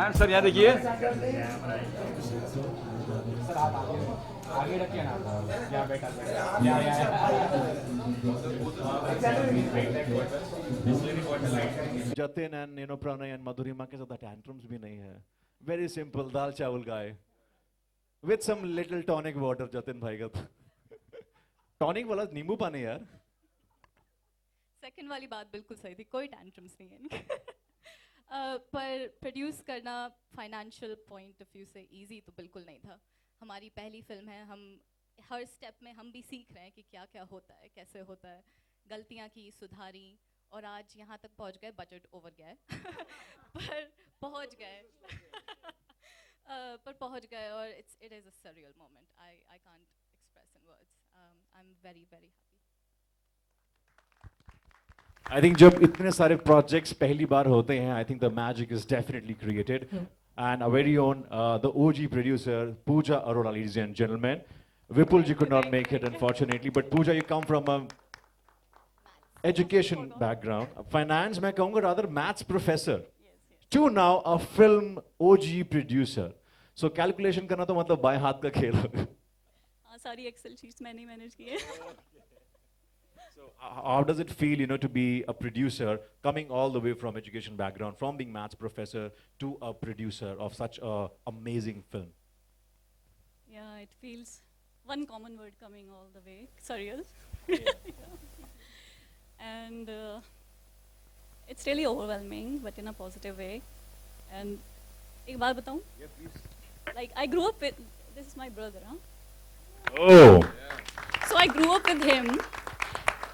Ma'am sir यहाँ देखिए। Jatin and Pranay and मधुरिमा के साथ टैंट्रम्स भी नहीं है. Very simple dal chawal guy with some little tonic water. Jatin भाई का टॉनिक वाला नींबू पानी यार. सेकंड वाली बात बिल्कुल सही थी, कोई टैंट्रम्स नहीं है इनके। पर प्रोड्यूस करना फाइनेंशियल पॉइंट ऑफ व्यू से इजी तो बिल्कुल नहीं था. हमारी पहली फिल्म है, हम हर स्टेप में हम भी सीख रहे हैं कि क्या क्या होता है, कैसे होता है. गलतियाँ की, सुधारी, और आज यहाँ तक पहुँच गए. बजट ओवर गया है पर पहुँच गए. पर पहुँच गए और it is a surreal moment. I can't express in words. I am very very happy. I think जब इतने सारे projects पहली बार होते हैं, I think the magic is definitely created. And our very own, the OG producer, Pooja Arora, ladies and gentlemen. Vipul ji could not make it, unfortunately, but Pooja, you come from a education background, finance, मैं कहूँगा rather maths professor, to now a film OG producer. So calculation करना तो मतलब बाएं हाथ का खेल. हाँ, सारी एक्सेल शीट्स मैंने मैनेज की है. So how does it feel, to be a producer, coming all the way from education background, from being maths professor to a producer of such a amazing film? Yeah, it feels one common word coming all the way, surreal. And it's really overwhelming, but in a positive way. And एक बात बताऊं? Yeah, please. Like I grew up with, this is my brother, huh? Oh. So I grew up with him.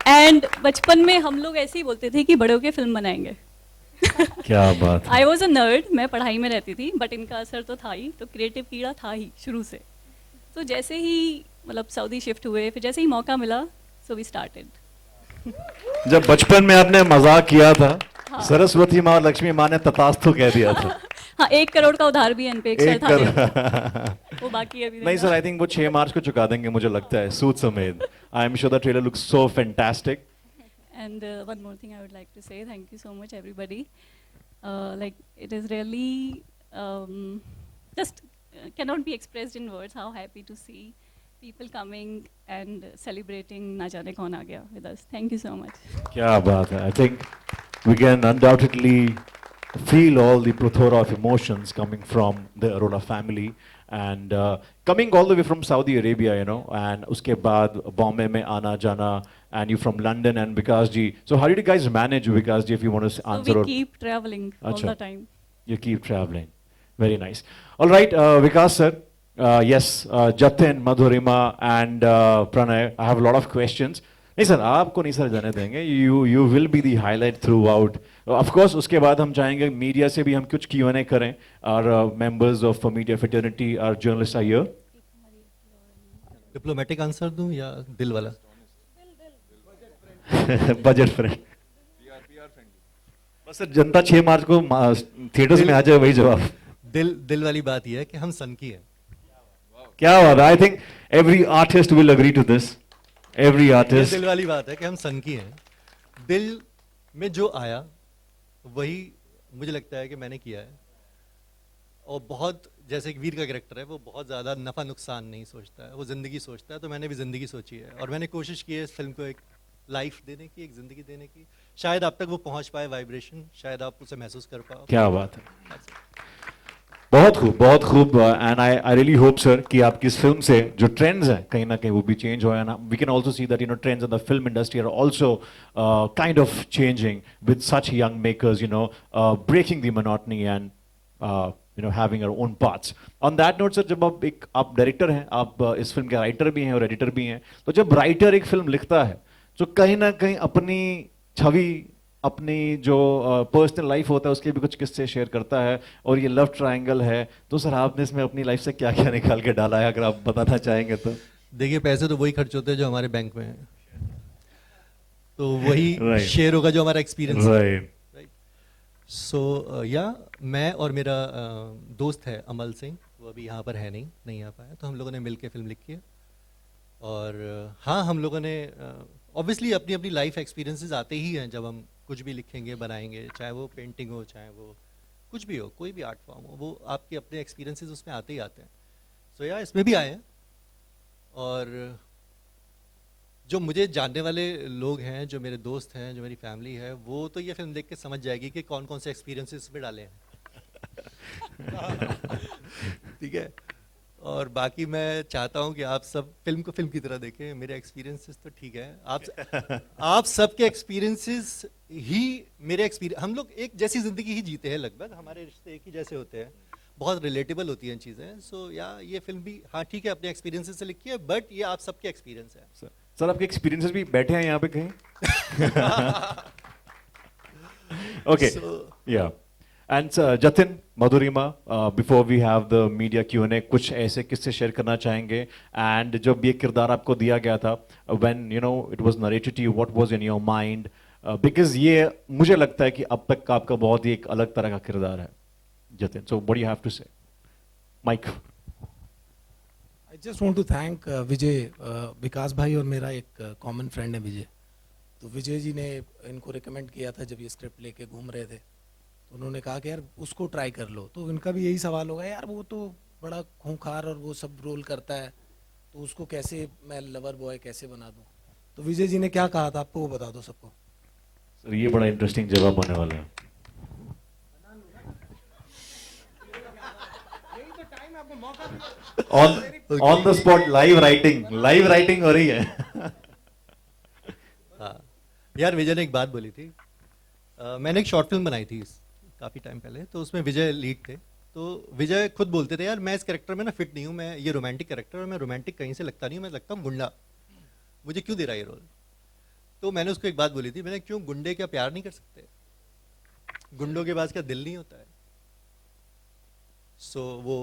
And बचपन में हम लोग ऐसे ही बोलते थे कि बड़े होके फिल्म बनाएंगे. क्या बात है. आई वॉज अ नर्ड, मैं पढ़ाई में रहती थी, बट इनका असर तो था ही, तो क्रिएटिव कीड़ा था ही शुरू से. तो जैसे ही मतलब सऊदी शिफ्ट हुए, फिर जैसे ही मौका मिला, सो वी स्टार्टेड. जब बचपन में आपने मजाक किया था, हाँ. सरस्वती माँ और लक्ष्मी माँ ने तथास्तु कह दिया था. हाँ, 1 करोड़ का उधार भी एन पे एक था. वो बाकी अभी नहीं सर, आई थिंक वो 6 मार्च को चुका देंगे मुझे लगता है, सूद समेत. I am sure the trailer looks so fantastic. And one more thing I would like to say, thank you so much everybody. Like it is really just cannot be expressed in words how happy to see people coming and celebrating Na Jaane Kaun Aa Gaya with us. Thank you so much. क्या बात है. I think we can undoubtedly feel all the plethora of emotions coming from the Arora family and coming all the way from Saudi Arabia, and उसके बाद बॉम्बे में आना जाना, and you from London and Vikas ji. So how did you guys manage, Vikas ji, if you want to answer? So we keep traveling all Achha. the time. You keep traveling. Very nice. All right, Vikas sir. Yes, Jatin, Madhurima and Pranay, I have a lot of questions. नहीं sir, आपको नहीं sir जाने देंगे. You will be the highlight throughout. Of course, उसके बाद हम चाहेंगे media से भी हम कुछ Q&A करें. Our members of media fraternity, our journalists are here. Diplomatic answer दूं या दिल वाला? Budget friend. बस सर जनता 6 मार्च को थिएटर्स में आ जाए वही जवाब। दिल वाली बात यह है कि हम सन की हैं। क्या बात है, I think every artist will agree to this, every ये आर्टिस्ट। दिल वाली बात है कि हम सन की हैं। दिल में जो आया वही मुझे लगता है कि मैंने किया है। और बहुत जैसे एक वीर का कैरेक्टर है, वो बहुत ज़्यादा नफ़ा नुकसान नहीं सोचता है, वो ज़िंदगी सोचता है। तो मैंने भी ज़िंदगी सोची है और मैंने कोशिश की है इस फिल्म को एक लाइफ देने की, एक ज़िंदगी देने की। शायद आप तक वो पहुंच पाए वाइब्रेशन, शायद आप उसे महसूस कर पाओ। क्या बात है, बहुत खूब, बहुत खूब। And I really hope sir कि आपकी इस फिल्म से जो ट्रेंड्स हैं कहीं ना कहीं वो भी चेंज हो, and we can also see that trends in the film industry are also kind of changing with such young makers, breaking the monotony and having our own paths. On that note, sir, जब आप director हैं, आप इस film के writer भी हैं और editor भी हैं, तो जब राइटर एक फिल्म लिखता है तो कहीं ना कहीं अपनी छवि, अपनी जो पर्सनल लाइफ होता है उसके भी कुछ किस्से शेयर करता है, और ये लव ट्रायंगल है, तो सर आपने इसमें अपनी लाइफ से क्या क्या निकाल के डाला है, अगर आप बताना चाहेंगे तो। देखिए, पैसे तो वही खर्च होते हैं जो हमारे बैंक में है, तो वही Right. शेयर होगा जो हमारा एक्सपीरियंस है। राइट। सो या मैं और मेरा दोस्त है अमल सिंह, वो अभी यहाँ पर है नहीं आ पाया, तो हम लोगों ने मिलके फिल्म लिखी है। और हाँ, हम लोगों ने ऑब्वियसली अपनी अपनी लाइफ एक्सपीरियंसेस आते ही हैं जब हम कुछ भी लिखेंगे, बनाएंगे, चाहे वो पेंटिंग हो, चाहे वो कुछ भी हो, कोई भी आर्ट फॉर्म हो, वो आपके अपने एक्सपीरियंसेस उसमें आते ही आते हैं। सो या इसमें भी आए हैं। और जो मुझे जानने वाले लोग हैं, जो मेरे दोस्त हैं, जो मेरी फैमिली है, वो तो ये फिल्म देख के समझ जाएगी कि कौन कौन से एक्सपीरियंसेस इसमें डाले हैं। ठीक है। और बाकी मैं चाहता हूं कि आप सब फिल्म को फिल्म की तरह देखें। मेरे एक्सपीरियंसेस तो ठीक है, आप सबके एक्सपीरियंसेस ही मेरे एक्सपीरियंस। हम लोग एक जैसी जिंदगी ही जीते हैं, लगभग हमारे रिश्ते एक ही जैसे होते हैं, बहुत रिलेटेबल होती हैं चीज़ें। सो या ये फिल्म भी हाँ ठीक है, अपने एक्सपीरियंसेस से लिखी है, बट ये आप सबके एक्सपीरियंस है। सर आपके एक्सपीरियंसेस भी बैठे हैं यहाँ पे कहीं? Okay, yeah and Jatin, Madhurima, before we have the media Q&A, कुछ ऐसे किस्से शेयर करना चाहेंगे? एंड जब ये किरदार आपको दिया गया था, when it was narrated to you, what was in your mind? Because ये मुझे लगता है कि अब तक का आपका बहुत ही एक अलग तरह का किरदार है Jatin, so what do you have to say? Mike. I just want to thank Vijay, Vikas भाई और मेरा एक कॉमन फ्रेंड है विजय। तो विजय जी ने इनको रिकमेंड किया था जब ये स्क्रिप्ट लेके घूम रहे थे, तो उन्होंने कहा कि यार उसको ट्राई कर लो। तो इनका भी यही सवाल होगा, यार वो तो बड़ा खूंखार और वो सब रोल करता है, तो उसको कैसे मैं लवर बॉय कैसे बना दूं? तो विजय जी ने क्या कहा था आपको वो बता दो सबको। सर ये बड़ा इंटरेस्टिंग जवाब होने वाला है। On the spot live writing हो रही है। हाँ यार, विजय ने एक बात बोली थी। मैंने एक शॉर्ट फिल्म बनाई थी काफ़ी टाइम पहले, तो उसमें विजय लीड थे। तो विजय खुद बोलते थे, यार मैं इस कैरेक्टर में ना फिट नहीं हूँ, मैं ये रोमांटिक कैरेक्टर, और मैं रोमांटिक कहीं से लगता नहीं हूँ, मैं लगता हूँ गुंडा, मुझे क्यों दे रहा है ये रोल? तो मैंने उसको एक बात बोली थी, मैंने क्यों गुंडे क्या प्यार नहीं कर सकते? गुंडों के पास क्या दिल नहीं होता है? सो वो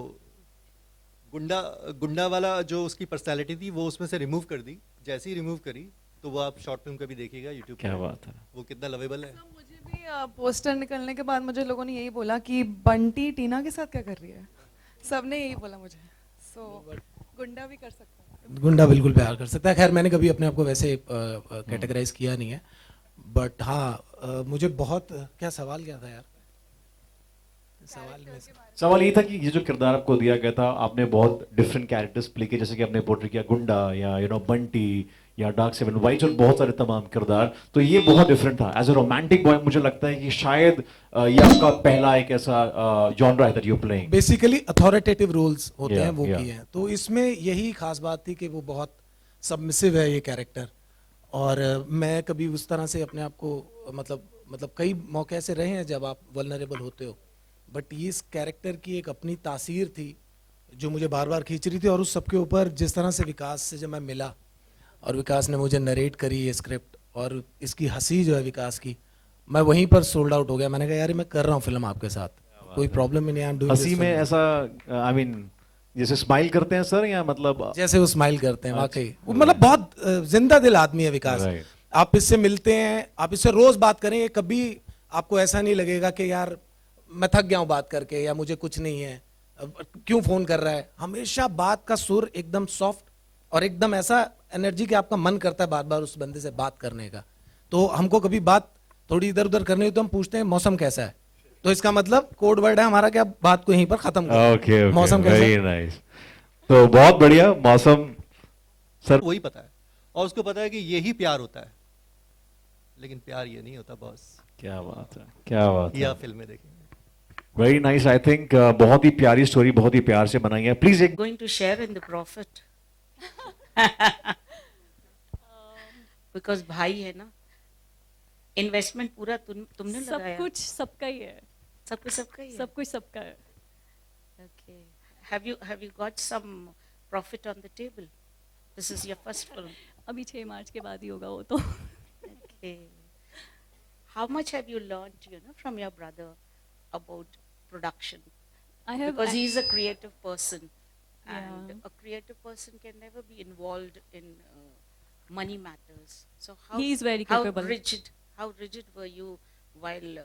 गुंडा वाला जो उसकी पर्सनैलिटी थी वो उसमें से रिमूव कर दी। जैसे ही रिमूव करी तो वो आप शॉर्ट फिल्म का भी देखिएगा यूट्यूब क्या बात है, वो कितना लवेबल है। मुझे भी पोस्टर निकलने के बाद मुझे लोगों ने यही बोला कि बंटी टीना के साथ क्या कर रही है, सबने यही बोला मुझे। सो गुंडा भी कर सकता है, गुंडा बिल्कुल प्यार कर सकता है। खैर मैंने कभी अपने आप को वैसे कैटेगराइज किया नहीं है, बट हाँ मुझे बहुत क्या सवाल क्या था यार? सवाल ये था कि ये जो किरदार आपको दिया गया था, आपने बहुत डिफरेंट कैरेक्टर्स प्ले किए, जैसे कि आपने पोर्ट्रे किया गुंडा या बंटी या डार्क सेवन वाइट्स और बहुत सारे तमाम किरदार, तो ये बहुत डिफरेंट था। एज अ रोमांटिक बॉय मुझे लगता है कि शायद ये आपका पहला एक ऐसा जॉनरा है that you playing. Basically authoritative roles होते हैं वो yeah. किए हैं, तो इसमें यही खास बात थी कि वो बहुत सबमिसिव है ये कैरेक्टर। और मैं कभी उस तरह से अपने आप को मतलब कई मौके ऐसे रहे हैं जब आप वल्नरेबल होते हो, बट ये इस कैरेक्टर की एक अपनी तासीर थी जो मुझे बार बार खींच रही थी। और उस सबके ऊपर जिस तरह से विकास से जब मैं मिला और विकास ने मुझे नरेट करी ये स्क्रिप्ट, और इसकी हंसी जो है विकास की, मैं वहीं पर सोल्ड आउट हो गया। मैंने कहा यार मैं कर रहा हूँ फिल्म आपके साथ, कोई प्रॉब्लम ही नहीं, आई एम डूइंग दिस हंसी में फिल्म। ऐसा आई मीन जैसे स्माइल करते हैं सर, या मतलब जैसे वो स्माइल करते हैं वाकई, वो मतलब बहुत जिंदा दिल आदमी है विकास। Right. आप इससे मिलते हैं, आप इससे रोज बात करेंगे, कभी आपको ऐसा नहीं लगेगा कि यार मैं थक गया हूं बात करके या मुझे कुछ नहीं है, अब क्यों फोन कर रहा है। हमेशा बात का सुर एकदम सॉफ्ट और एकदम ऐसा एनर्जी कि आपका मन करता है बार बार उस बंदे से बात करने का। तो हमको कभी बात थोड़ी इधर उधर करनी हो तो हम पूछते हैं मौसम कैसा है, तो इसका मतलब कोड वर्ड है हमारा कि आप बात को यहीं पर खत्म करो। ओके ओके, मौसम कैसा वेरी है? नाइस। तो बहुत बढ़िया मौसम सर। वही पता है और उसको पता है कि यही प्यार होता है, लेकिन प्यार ये नहीं होता बॉस। क्या बात है, क्या बात या है, फिल्म में देखेंगे। Very nice. आई थिंक बहुत ही प्यारी स्टोरी, बहुत ही प्यार से बनाई है। प्लीज एक Going to share in the profit. Because भाई है ना, इन्वेस्टमेंट पूरा तुमने सब लगाया। कुछ सबका ही है, सब कुछ सबका ही है। सब कुछ सबका है। Okay. Have you got some profit on the table? This is your first film. अभी 6 मार्च के बाद ही होगा वो तो। Okay. How much have you learned, from your brother about production? I have Because he's a creative person, and Yeah. a creative person can never be involved in money matters. So He is very capable. How rigid were you while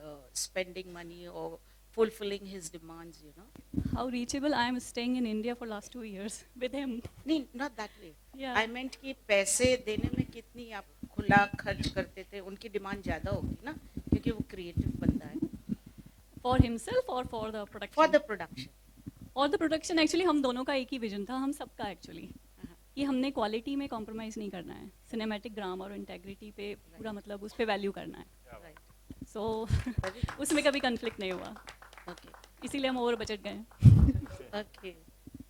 spending money or fulfilling his demands? how reachable I am staying in India for last 2 years with him. No, not that way. Yeah. I meant कि पैसे देने में कितनी आप खुला खर्च करते थे, उनकी डिमांड ज्यादा होगी ना, क्योंकि वो क्रिएटिव बंदा है। For himself or for the production? For the production. और द प्रोडक्शन एक्चुअली हम दोनों का एक ही विजन था, हम सबका एक्चुअली, कि हमने क्वालिटी में कॉम्प्रोमाइज़ नहीं करना है, सिनेमैटिक ग्राम और इंटेग्रिटी पे पूरा मतलब उस पे वैल्यू करना है। Right. सो उसमें कभी कन्फ्लिक्ट नहीं हुआ, Okay. इसीलिए हम ओवर बजट गए। Okay.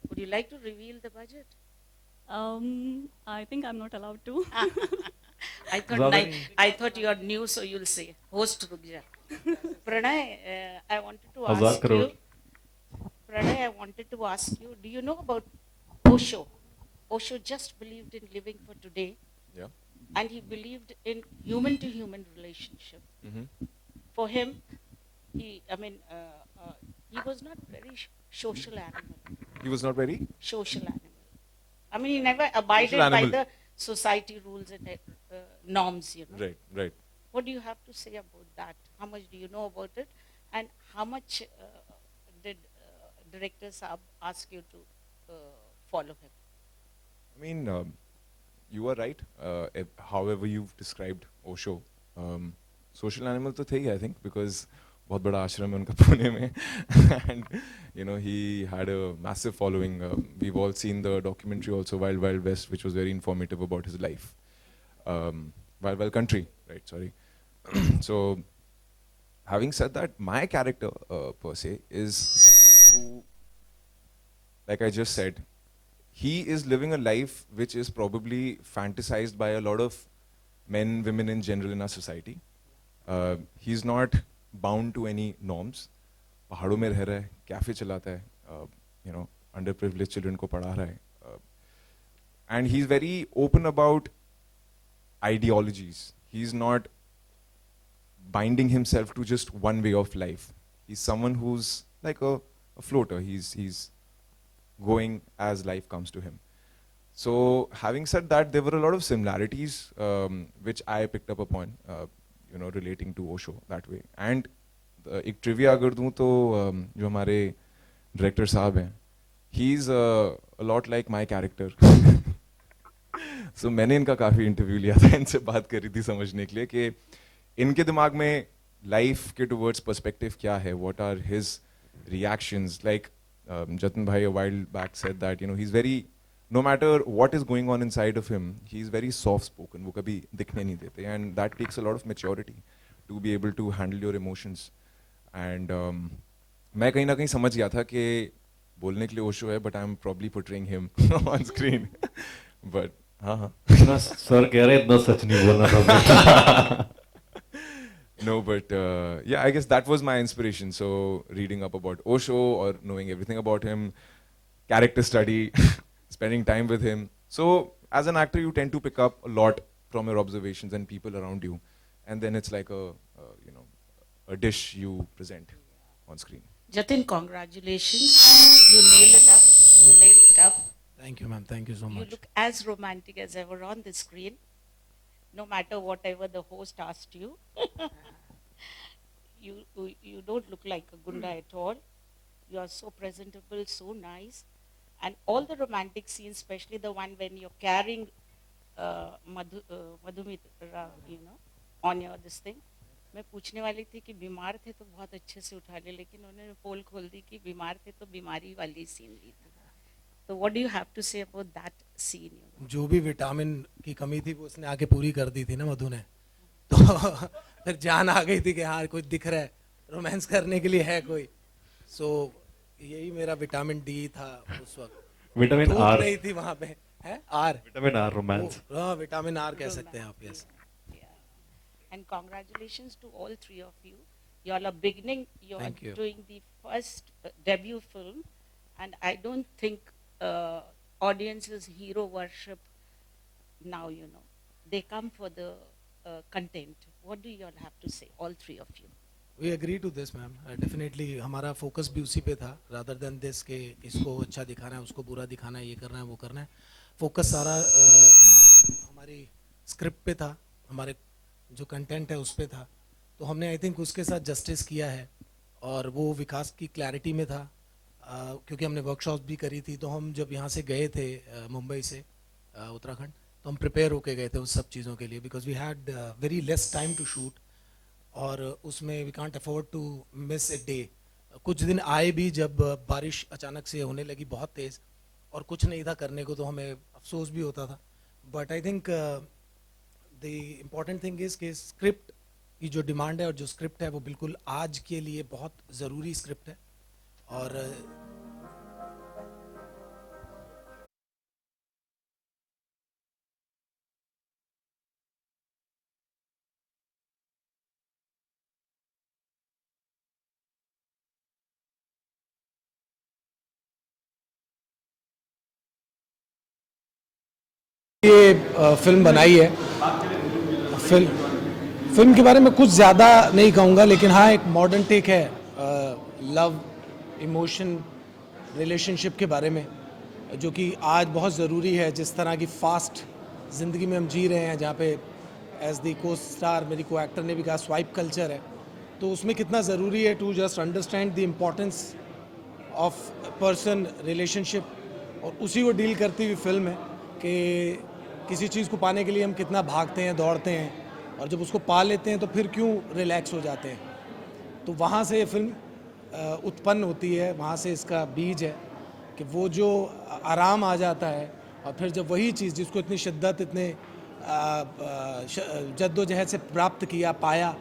Would you like to reveal the budget? I think I am not allowed to. I thought you are new, so you'll say. Host रुक जा। Pranay, I wanted to हजार ask crore. you. Pranay, I wanted to ask you. Do you know about Osho? Osho just believed in living for today, Yeah. and he believed in human-to-human relationship. Mm-hmm. For him, he was not very social animal. He was not very. Social animal. I mean, he never abided by animal. the society rules and norms, Right. Right. What do you have to say about that? How much do you know about it? And how much did director Saab ask you to follow him? I mean, you are right. However you've described Osho, social animal तो थे ही, I think, because बहुत बड़ा आश्रम है उनका पुणे में, and he had a massive following. We've all seen the documentary also, Wild Wild West, which was very informative about his life. Wild Wild Country, right? Sorry. So, having said that, my character per se is someone who, like I just said, he is living a life which is probably fantasized by a lot of men, women in general in our society. He's not bound to any norms. पहाड़ों में रह रहा है, cafe चलाता है, underprivileged children को पढ़ा रहा है, and he's very open about ideologies. He's not binding himself to just one way of life. He's someone who's like a floater. He's going as life comes to him. So, having said that, there were a lot of similarities which I picked up upon, relating to Osho that way. And एक trivia अगर दूँ तो जो हमारे director साहब हैं, he's a lot like my character. So मैंने इनका काफी इंटरव्यू लिया था, इनसे बात करी थी समझने के लिए कि इनके दिमाग में लाइफ के टुवर्ड्स पर्सपेक्टिव क्या है, what are his reactions. Like Jatin bhai a while back said that he's very, no matter what is going on inside of him, he's very soft spoken. वो कभी दिखने नहीं देते, and that takes a lot of maturity to be able to handle your emotions. And मैं कहीं ना कहीं समझ गया था कि बोलने के लिए ओशो है, but I'm probably portraying him on screen. But हाँ इतना सर कह रहे इतना सच नहीं बोलना था। No, but yeah, I guess that was my inspiration. So reading up about Osho or knowing everything about him, character study, spending time with him. So as an actor, you tend to pick up a lot from your observations and people around you, and then it's like a dish you present on screen. Jatin, congratulations. You nailed it up. You nailed it up. Thank you, ma'am. Thank you so You much. look as romantic as ever on the screen, no matter whatever the host asked you. you don't look like a gunda at all. You are so presentable, so nice, and all the romantic scenes, especially the one when you're carrying Madhumitra, on your this thing. मैं पूछने वाली थी कि बीमार थे तो बहुत अच्छे से उठा ले, लेकिन उन्होंने पोल खोल दी कि बीमार थे तो बीमारी वाली सीन ली थी. तो what do you have to say about that scene? जो भी विटामिन की कमी थी वो उसने आके पूरी कर दी थी ना मधु ने, तो फिर जान आ गई थी कि हाँ कोई दिख रहा है, रोमांस करने के लिए है कोई. सो यही मेरा विटामिन डी था उस वक्त. विटामिन धूप आर, नहीं थी वहां पे. है आर, विटामिन आर रोमांस. हाँ विटामिन आर कह सकते हैं आप. Yes. And congratulations to all three of you. You all are beginning. You are Thank you. doing the first debut film, and I don't think audiences hero worship now. They come for the content. What do you all have to say, all three of you? We agree to this, ma'am. Definitely हमारा focus भी उसी पे था, rather than this कि इसको अच्छा दिखाना है, उसको बुरा दिखाना है, ये करना है, वो करना है. फोकस सारा हमारी स्क्रिप्ट पे था, हमारे जो कंटेंट है उस पे था. तो हमने आई थिंक उसके साथ जस्टिस किया है, और वो विकास की क्लैरिटी में था. क्योंकि हमने वर्कशॉप भी करी थी, तो हम जब यहाँ से गए थे मुंबई से उत्तराखंड, तो हम प्रिपेयर होके गए थे उस सब चीज़ों के लिए, because we had very less time to shoot, और उसमें we can't afford to miss a day. कुछ दिन आए भी जब बारिश अचानक से होने लगी बहुत तेज़, और कुछ नहीं था करने को, तो हमें अफसोस भी होता था. But I think the important thing is कि स्क्रिप्ट की जो डिमांड है और जो स्क्रिप्ट है वो बिल्कुल आज के लिए बहुत ज़रूरी स्क्रिप्ट है. और ये फिल्म बनाई है. फिल्म के बारे में कुछ ज़्यादा नहीं कहूँगा, लेकिन हाँ एक मॉडर्न टेक है लव, इमोशन, रिलेशनशिप के बारे में, जो कि आज बहुत ज़रूरी है. जिस तरह की फास्ट ज़िंदगी में हम जी रहे हैं, जहाँ पे एज द को स्टार मेरी को एक्टर ने भी कहा स्वाइप कल्चर है, तो उसमें कितना ज़रूरी है to just understand the importance of person, relationship, और उसी को डील करती हुई फिल्म है कि किसी चीज़ को पाने के लिए हम कितना भागते हैं, दौड़ते हैं, और जब उसको पा लेते हैं तो फिर क्यों रिलैक्स हो जाते हैं. तो वहाँ से ये फिल्म उत्पन्न होती है, वहाँ से इसका बीज है कि वो जो आराम आ जाता है, और फिर जब वही चीज़ जिसको इतनी शिद्दत, इतने जद्दोजहद से प्राप्त किया, पाया,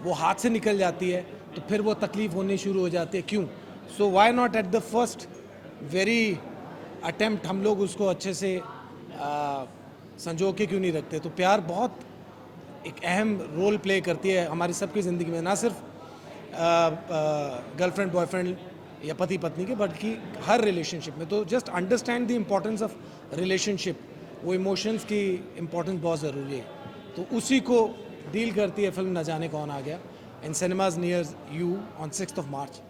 वो हाथ से निकल जाती है, तो फिर वो तकलीफ़ होनी शुरू हो जाती है. क्यों? So why not at the first very attempt हम लोग उसको अच्छे से संजो के क्यों नहीं रखते. तो प्यार बहुत एक अहम रोल प्ले करती है हमारी सबकी ज़िंदगी में, ना सिर्फ गर्लफ्रेंड बॉयफ्रेंड या पति पत्नी के, बल्कि हर रिलेशनशिप में. तो just understand the importance of relationship, वो इमोशंस की इम्पोर्टेंस बहुत ज़रूरी है. तो उसी को डील करती है फिल्म न जाने कौन आ गया, in cinemas near you on 6th of March.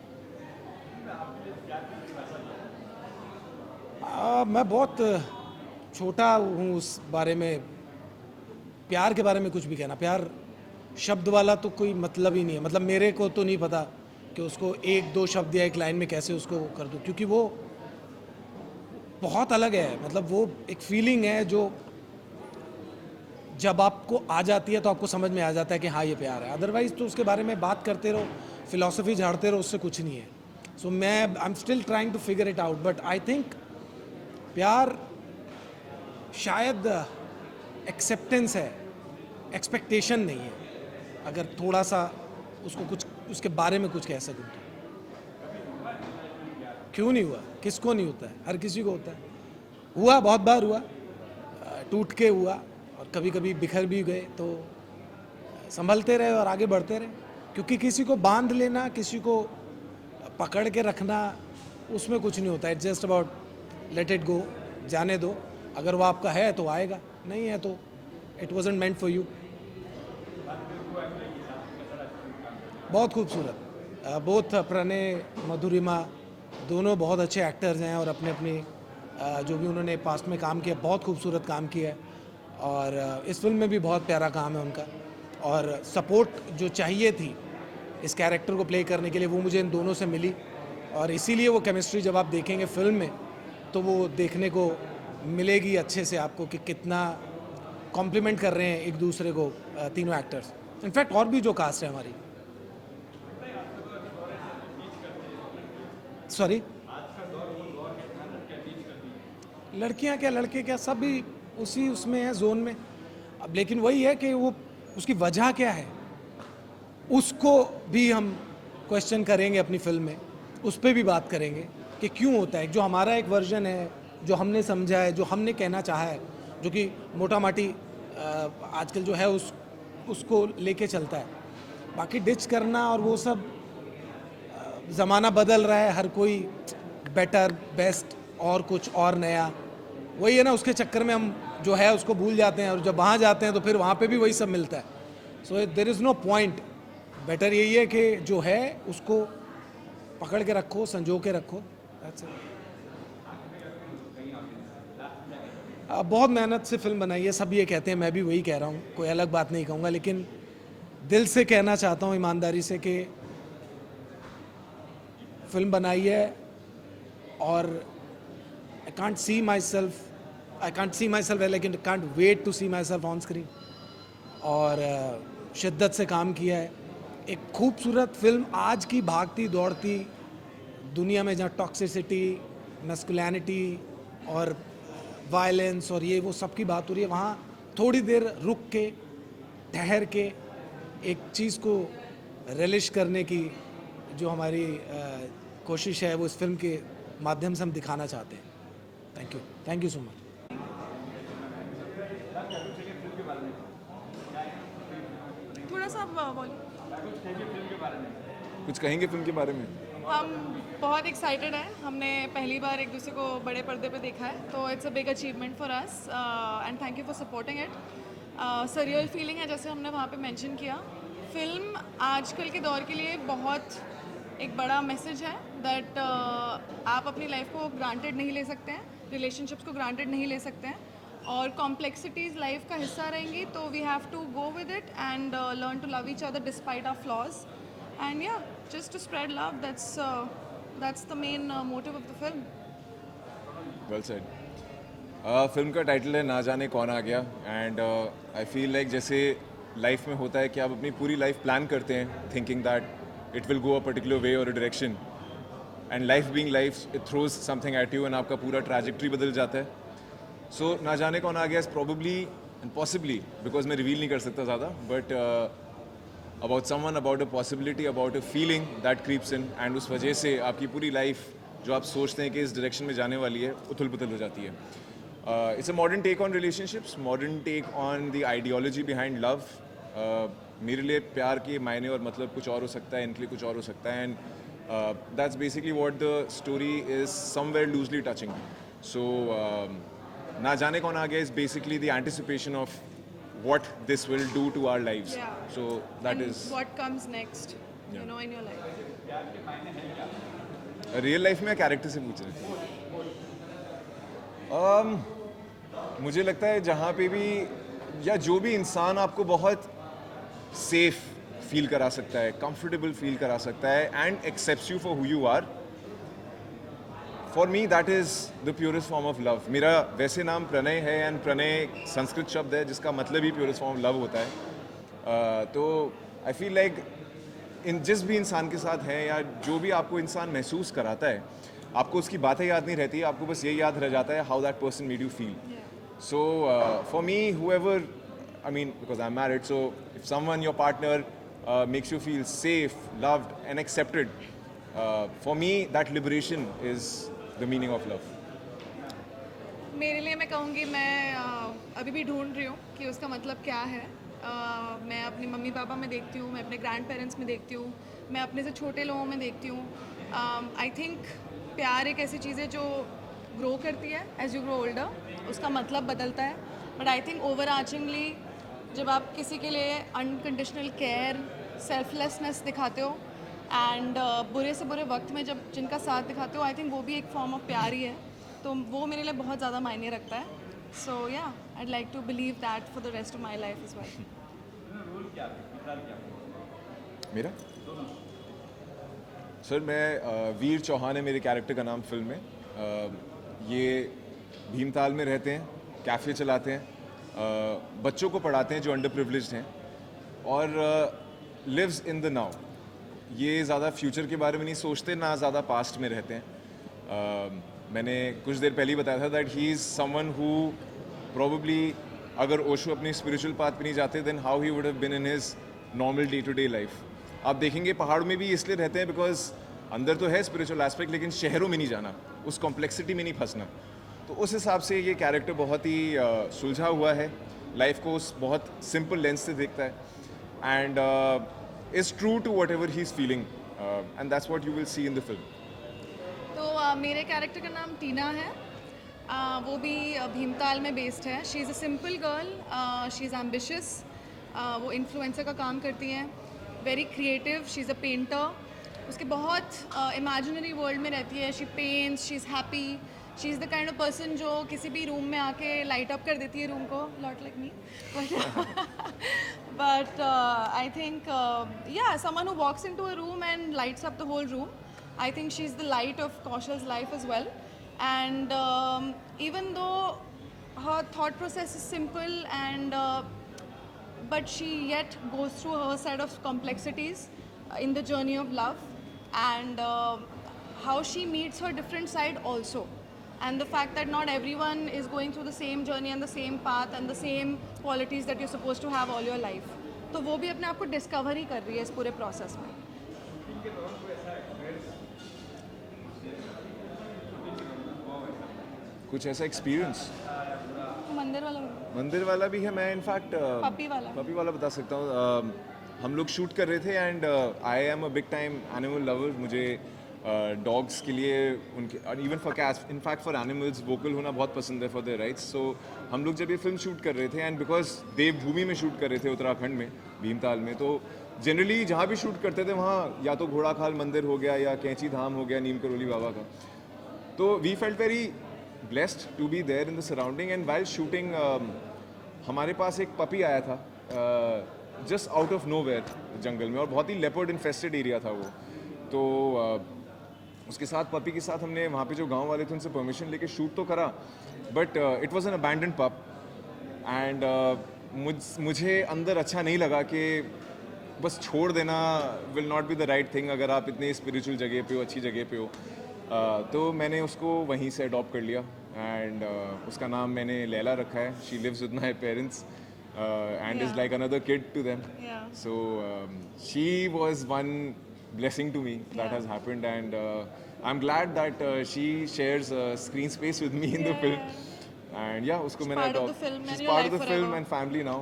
मैं बहुत छोटा हूँ उस बारे में, प्यार के बारे में कुछ भी कहना. प्यार शब्द वाला तो कोई मतलब ही नहीं है. मतलब मेरे को तो नहीं पता कि उसको एक दो शब्द या एक लाइन में कैसे उसको कर दूँ, क्योंकि वो बहुत अलग है. मतलब वो एक फीलिंग है जो जब आपको आ जाती है तो आपको समझ में आ जाता है कि हाँ ये प्यार है. अदरवाइज़ तो उसके बारे में बात करते रहो, फिलॉसफी झाड़ते रहो, उससे कुछ नहीं है. सो मैं I am still trying to figure it out, but I think प्यार शायद एक्सेप्टेंस है, एक्सपेक्टेशन नहीं है. अगर थोड़ा सा उसको कुछ उसके बारे में कुछ कह सकूँ तो. क्यों नहीं हुआ? किसको नहीं होता है? हर किसी को होता है. हुआ, बहुत बार हुआ, टूट के हुआ, और कभी कभी बिखर भी गए, तो संभलते रहे और आगे बढ़ते रहे. क्योंकि किसी को बांध लेना, किसी को पकड़ के रखना, उसमें कुछ नहीं होता. It's just about let it go, जाने दो. अगर वो आपका है तो आएगा, नहीं है तो it wasn't meant for you. बहुत खूबसूरत. बोथ प्रणय, मधुरिमा दोनों बहुत अच्छे एक्टर्स हैं, और अपने अपने जो भी उन्होंने पास्ट में काम किया, बहुत खूबसूरत काम किया है. और इस फिल्म में भी बहुत प्यारा काम है उनका. और सपोर्ट जो चाहिए थी इस कैरेक्टर को प्ले करने के लिए, वो मुझे इन दोनों से मिली। और इसीलिए वो केमिस्ट्री जब आप देखेंगे फिल्म में तो वो देखने को मिलेगी अच्छे से आपको कि कितना कॉम्प्लीमेंट कर रहे हैं एक दूसरे को तीनों एक्टर्स। इनफैक्ट और भी जो कास्ट है हमारी। सॉरी, लड़कियां क्या लड़के क्या सब भी उसी उसमें है, जोन में। अब लेकिन वही है कि वो उसकी वजह क्या है उसको भी हम क्वेश्चन करेंगे अपनी फिल्म में, उस पर भी बात करेंगे कि क्यों होता है। जो हमारा एक वर्जन है, जो हमने समझा है, जो हमने कहना चाहा है, जो कि मोटा माटी आजकल जो है उसको लेके चलता है। बाकी डिच करना और वो सब, ज़माना बदल रहा है, हर कोई बेटर बेस्ट और कुछ और नया, वही है ना। उसके चक्कर में हम जो है उसको भूल जाते हैं और जब वहाँ जाते हैं तो फिर वहाँ पे भी वही सब मिलता है। So there is no point. Better यही है कि जो है उसको पकड़ के रखो, संजो के रखो। That's it. बहुत मेहनत से फिल्म बनाई है, सब ये कहते हैं, मैं भी वही कह रहा हूँ, कोई अलग बात नहीं कहूँगा, लेकिन दिल से कहना चाहता हूँ ईमानदारी से कि फिल्म बनाई है और I can't see myself लेकिन can't wait to see myself on screen। और शिद्दत से काम किया है। एक खूबसूरत फिल्म आज की भागती दौड़ती दुनिया में जहाँ टॉक्सिसिटी, मैस्कुलिनिटी और वायलेंस और ये वो सब की बात हो रही है, वहाँ थोड़ी देर रुक के ठहर के एक चीज़ को रिलिश करने की जो हमारी कोशिश है वो इस फिल्म के माध्यम से हम दिखाना चाहते हैं। Thank you so much. थोड़ा सा बोलिए। कुछ कहेंगे फिल्म के बारे में? हम बहुत एक्साइटेड हैं। हमने पहली बार एक दूसरे को बड़े पर्दे पे देखा है, तो it's a big achievement for us and thank you for supporting it. Surreal feeling है, जैसे हमने वहाँ पे मेंशन किया। फिल्म आजकल के दौर के लिए बहुत एक बड़ा मैसेज है दैट आप अपनी लाइफ को ग्रांटेड नहीं ले सकते हैं, रिलेशनशिप्स को ग्रांटेड नहीं ले सकते हैं, और कॉम्प्लेक्सिटीज़ लाइफ का हिस्सा रहेंगी, तो we have to go with it and learn to love each other despite our flaws and yeah just to spread love. That's the main motive of the film. Well said. Film का title है ना जाने कौन आ गया, and I feel like जैसे life में होता है कि आप अपनी पूरी लाइफ प्लान करते हैं thinking that it will go a particular way और a direction, and life being life it throws something at you and आपका पूरा ट्रैजेक्टरी बदल जाता है। सो ना जाने कौन आ गया is probably and possibly, because मैं रिवील नहीं कर सकता ज़्यादा, but about someone, about a possibility, about a feeling that creeps in, and उस वजह से आपकी पूरी लाइफ जो आप सोचते हैं कि इस डायरेक्शन में जाने वाली है उथल पुथल हो जाती है। It's a modern take on relationships, modern take on the ideology behind love. मेरे लिए प्यार के मायने और मतलब कुछ और हो सकता है, इनके लिए कुछ और हो सकता है, and that's basically what the story is somewhere loosely touching. So ना जाने कौन आ गया is basically the anticipation of what this will do to our lives. Yeah. So that and is what comes next, Yeah. you know, in your life. Real life में character से पूछ रहे हैं। मुझे लगता है जहाँ पे भी या जो भी इंसान आपको बहुत सेफ फील करा सकता है, कंफर्टेबल फील करा सकता है and accepts you for who you are, for me that is the purest form of love. मेरा वैसे नाम प्रणय है, एंड प्रणय संस्कृत शब्द है जिसका मतलब ही प्योरेस्ट फॉर्म ऑफ लव होता है। तो आई फील लाइक इन जिस भी इंसान के साथ है या जो भी आपको इंसान महसूस कराता है, आपको उसकी बातें याद नहीं रहती, आपको बस यही याद रह जाता है how that person made you feel. So for me whoever, I mean because I'm married, so if someone, your partner makes you feel safe, loved and accepted, for me that liberation is the meaning of love. मेरे लिए मैं कहूँगी, मैं अभी भी ढूंढ रही हूँ कि उसका मतलब क्या है। मैं अपनी मम्मी पापा में देखती हूँ, मैं अपने ग्रैंड पेरेंट्स में देखती हूँ, मैं अपने से छोटे लोगों में देखती हूँ। आई थिंक प्यार एक ऐसी चीज़ है जो ग्रो करती है एज यू ग्रो ओल्डर, उसका मतलब बदलता है, बट आई थिंक ओवर आर्चिंगली जब आप किसी के लिए अनकंडीशनल केयर, सेल्फलेसनेस दिखाते हो एंड बुरे से बुरे वक्त में जब जिनका साथ दिखाते हो, आई थिंक वो भी एक फॉर्म ऑफ प्यार ही है, तो वो मेरे लिए बहुत ज़्यादा मायने रखता है। सो या I'd like to believe that for the rest of my life as well. मेरा सर मैं वीर चौहान है मेरे कैरेक्टर का नाम फिल्म में। ये भीमताल में रहते हैं, कैफ़े चलाते हैं, बच्चों को पढ़ाते हैं जो अंडर प्रिविलेज्ड हैं, और लिव्स इन द नाउ। ये ज़्यादा फ्यूचर के बारे में नहीं सोचते, ना ज़्यादा पास्ट में रहते हैं। मैंने कुछ देर पहले ही बताया था that he is someone who probably, अगर ओशो अपनी स्पिरिचुअल पाथ पे नहीं जाते then how he would have been in his normal day to day life. आप देखेंगे पहाड़ में भी इसलिए रहते हैं बिकॉज अंदर तो है स्पिरिचुअल एस्पेक्ट, लेकिन शहरों में नहीं जाना, उस कॉम्प्लेक्सिटी में नहीं फंसना। तो उस हिसाब से ये कैरेक्टर बहुत ही सुलझा हुआ है, लाइफ को उस बहुत सिंपल लेंस से देखता है, and is true to whatever he is feeling, and that's what you will see in the film. तो मेरे कैरेक्टर का नाम टीना है। वो भी भीमताल में बेस्ड है। She is a simple girl, she is ambitious, वो इन्फ्लुएंसर का काम करती हैं, very creative, she is a painter. उसके बहुत इमेजिनरी वर्ल्ड में रहती है। She paints, she is happy, she is the kind of person जो किसी भी रूम में आके लाइट अप कर देती है रूम को, not like me but I think yeah someone who walks into a room and lights up the whole room. I think she's the light of Kaushal's life as well, and even though her thought process is simple and but she yet goes through her set of complexities in the journey of love, and how she meets her different side also, and the fact that not everyone is going through the same journey and the same path and the same qualities that you're supposed to have all your life. तो वो भी अपने आप को discover ही कर रही है इस पूरे प्रोसेस में। कुछ ऐसा एक्सपीरियंस मंदिर वाला भी है। मैं इनफैक्ट पपी वाला बता सकता हूँ। हम लोग शूट कर रहे थे and I am a big time animal lover. मुझे डॉग्स के लिए उनके, even for cats, in fact for animals vocal होना बहुत पसंद है, फॉर देयर राइट्स। सो हम लोग जब ये फिल्म शूट कर रहे थे, एंड बिकॉज देवभूमि में शूट कर रहे थे, उत्तराखंड में भीमताल में, तो जनरली जहाँ भी शूट करते थे वहाँ या तो घोड़ाखाल मंदिर हो गया या कैंची धाम हो गया नीम करोली बाबा का। तो we felt very blessed to be there in the surrounding, and while shooting हमारे पास एक पपी आया था just out of nowhere जंगल में, और बहुत ही leopard infested area था वो। तो उसके साथ, पपी के साथ हमने वहाँ पे जो गांव वाले थे उनसे परमिशन लेके शूट तो करा, but it was an abandoned pup, and मुझे अंदर अच्छा नहीं लगा कि बस छोड़ देना will not be the right thing अगर आप इतने spiritual जगह पे हो, अच्छी जगह पे हो। तो मैंने उसको वहीं से अडॉप्ट कर लिया, एंड उसका नाम मैंने लैला रखा है। She lives with my parents and is like another kid to them. So she was one blessing to me that has happened, and I'm glad that she shares screen space with me in the film, and yeah, usko maine part of the film, she's and your part of life the film forever. and family now,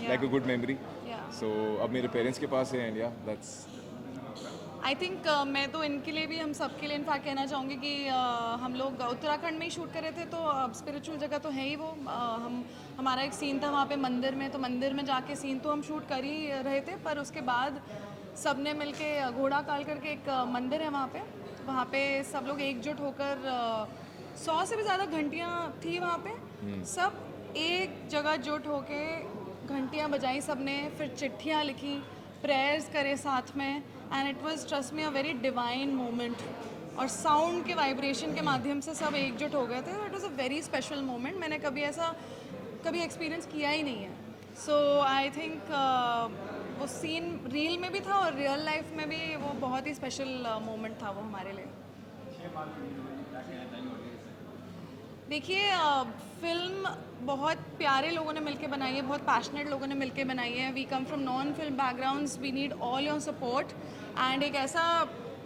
like a good memory. So ab mere parents ke paas hai, and yeah, that's I think मैं तो इनके लिए भी, हम सब के लिए in fact कहना चाहूँगी कि हम लोग उत्तराखंड में ही शूट कर रहे थे, तो स्पिरिचुअल जगह तो है ही वो। हमारा एक सीन था वहाँ पे मंदिर में, तो मंदिर में जाके सीन तो हम शूट कर ही रहे थे, पर उसके बाद सब ने मिल के घोड़ा काल करके एक मंदिर है वहाँ पे सब लोग एकजुट होकर 100 से भी ज़्यादा घंटियाँ थी वहाँ पे, सब एक जगह जुट होके घंटियाँ बजाई सब ने, फिर चिट्ठियाँ लिखी, प्रेयर्स करे साथ में, and it was trust me a very divine moment. और साउंड के वाइब्रेशन के माध्यम से सब एकजुट हो गए थे। It was a very special moment. मैंने कभी एक्सपीरियंस किया ही नहीं है। सो आई थिंक वो सीन रील में भी था और रियल लाइफ में भी वो बहुत ही स्पेशल मोमेंट था वो हमारे लिए। देखिए फिल्म बहुत प्यारे लोगों ने मिलके बनाई है, बहुत पैशनेट लोगों ने मिलके बनाई है। We come from non film backgrounds, we need all your support, and एक ऐसा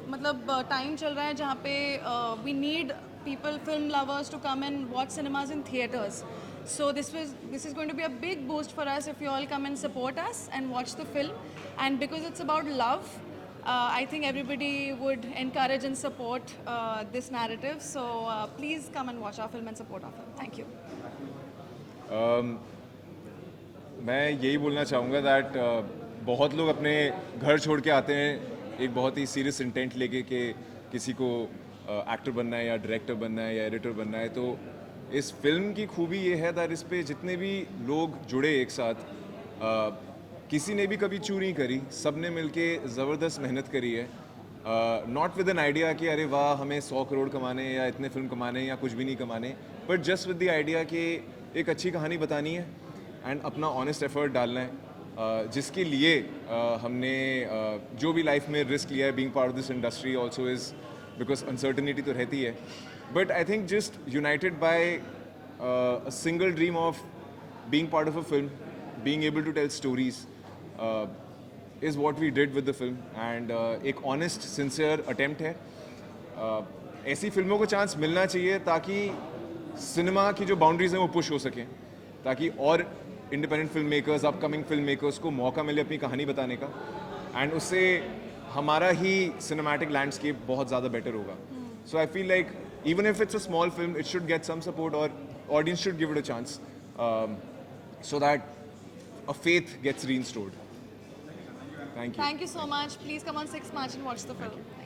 मतलब टाइम चल रहा है जहाँ पे we need people, film lovers, to come and watch cinemas in theaters. So this is going to be a big boost for us if you all come and support us and watch the film. And because it's about love, I think everybody would encourage and support this narrative. So please come and watch our film and support our film. Thank you. मैं यही बोलना चाहूँगा that बहुत लोग अपने घर छोड़ के आते हैं एक बहुत ही सीरियस इंटेंट लेके कि किसी को एक्टर बनना है या डायरेक्टर बनना है या एडिटर बनना है। तो इस फिल्म की खूबी ये है दैट इस पे जितने भी लोग जुड़े एक साथ, किसी ने भी कभी चू नहीं करी, सब ने मिलके ज़बरदस्त मेहनत करी है, नॉट विद एन आइडिया कि अरे वाह हमें 100 करोड़ कमाने या इतने फिल्म कमाने या कुछ भी नहीं कमाने, but just with the idea कि एक अच्छी कहानी बतानी है एंड अपना ऑनेस्ट एफर्ट डालना है, जिसके लिए हमने जो भी लाइफ में रिस्क लिया है, being part of this industry also is because uncertainty तो रहती है, but I think just united by a single dream of being part of a film, being able to tell stories, is what we did with the film, and एक honest, sincere attempt है. ऐसी फिल्मों को chance मिलना चाहिए ताकि cinema की जो बाउंड्रीज हैं वो पुश हो सकें, ताकि और independent film makers, upcoming film makers को मौका मिले अपनी कहानी बताने का, एंड उससे हमारा ही सिनेमैटिक लैंडस्केप बहुत ज़्यादा बेटर होगा. So I feel like even if it's a small film, it should get some support, or audience should give it a chance, so that a faith gets reinstored. Thank you. Thank you so much. Please come on 6 March and watch the film.